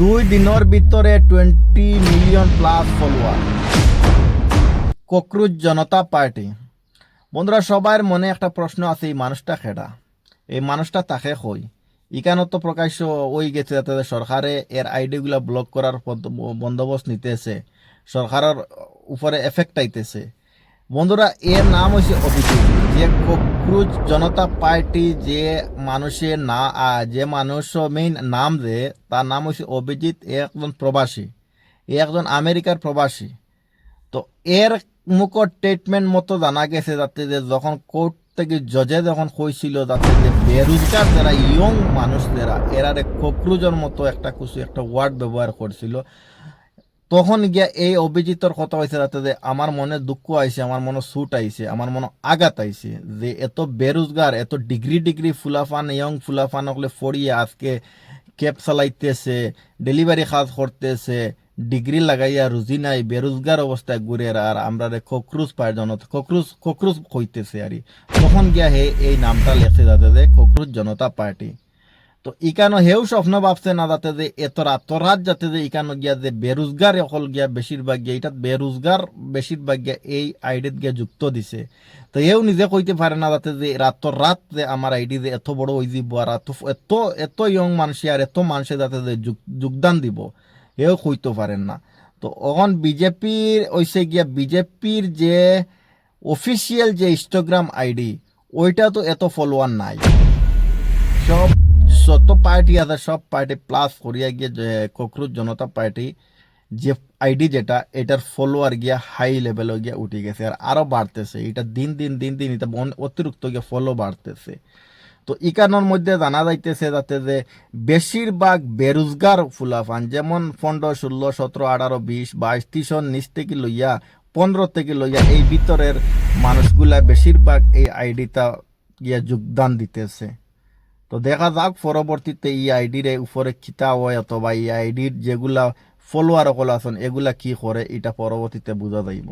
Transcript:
2 দিনের ভিতরে 20 million plus follower cockroach জনতা party. বন্ধুরা, সবার মনে একটা প্রশ্ন আছে, এই মানুষটা খেডা, এই মানুষটা তাকে কই। ইকানো তো প্রকাশ্য ওই গেছে যাতে সরকারে এর আইডিগুলা ব্লক করার বন্দোবস্ত নিতেছে, সরকারের উপরে এফেক্ট আইতেছে। বন্ধুরা, এর নাম হচ্ছে অভিজিৎ। যে ককরোচ জনতা পার্টি যে মানুষের যে মানুষ মেইন নাম যে, তার নাম হচ্ছে অভিজিৎ। এ একজন প্রবাসী, এ একজন আমেরিকার প্রবাসী। তো এর মুখর স্টেটমেন্ট মতো জানা গেছে যাতে যে যখন কোর্ট থেকে জজে যখন কইছিল যাতে যে বেরোজগার যারা ইয়ং মানুষ যারা এরারে ককরোচের মতো একটা কিছু একটা ওয়ার্ড ব্যবহার করছিল, তখন গিয়া এই অভিজিতর কথা হয়েছে যাতে যে আমার মনে দুঃখ আইছে, আমার মনে সুট আইছে, আমার মনে আঘাত আইছে যে এত বেরোজগার, এত ডিগ্রি ফুলাফান ইয়ং ফুলাফান হলে ফড়িয়ে আজকে ক্যাব চালাইতেছে, ডেলিভারি কাজ করতেছে, ডিগ্রি লাগাইয়া রুজি নাই, বেরোজগার অবস্থায় ঘুরে আর আমরা ককরোচ পায় জনতা ককরোচ কইতেছে আর তখন গিয়া হে এই নামটা লেখছে যাতে যে ককরোচ জনতা পার্টি। তো ইকানো হেউ স্বপ্ন ভাবছে না যাতে যে এত রাত যাতে যে ইকানো গিয়া যে বেরোজগার অকল গিয়া বেশিরভাগ গিয়া এটাত বেরোজগার বেশিরভাগ গিয়া এই আইডিত গিয়া যুক্ত দিছে। তো এও নিজে কইতে পারে না যাতে যে রাত যে আমার আইডি যে এত বড় হয়ে যাব আর এত এত ইয়ং মানুষ আর এত মানুষে যাতে যে যোগদান দিব, এও কইতে পারেন না। তো অখন বিজেপির ওইসে গিয়া বিজেপির যে অফিসিয়াল যে ইনস্টাগ্রাম আইডি, ওইটা তো এত ফলোয়ার নাই। সব যত পার্টি আছে সব পার্টি প্লাস করিয়া গিয়ে যে ককরোচ জনতা পার্টি যে আইডি যেটা, এটার ফলোয়ার গিয়া হাই লেভেলে গিয়া উঠে গেছে আর আরো বাড়তেছে। এটা দিন এটা অতিরিক্ত গিয়া ফলো বাড়তেছে। তো ইকানোর মধ্যে জানা যাইতেছে যাতে যে বেশিরভাগ বেরোজগার ফুলাফান যেমন 15, 16, 17, 18, 20, 22, 30 নিচ থেকে লইয়া 15 থেকে লইয়া এই ভিতরের মানুষগুলা বেশিরভাগ এই আইডিটা গিয়া যোগদান দিতেছে। তো দেখা যাক পরবর্তীতে এই আইডির উপরে খিতা হয় অথবা এই আইডির যেগুলা ফলোয়ার সকল আছেন এগুলা কি করে, এটা পরবর্তীতে বোঝা যাইব।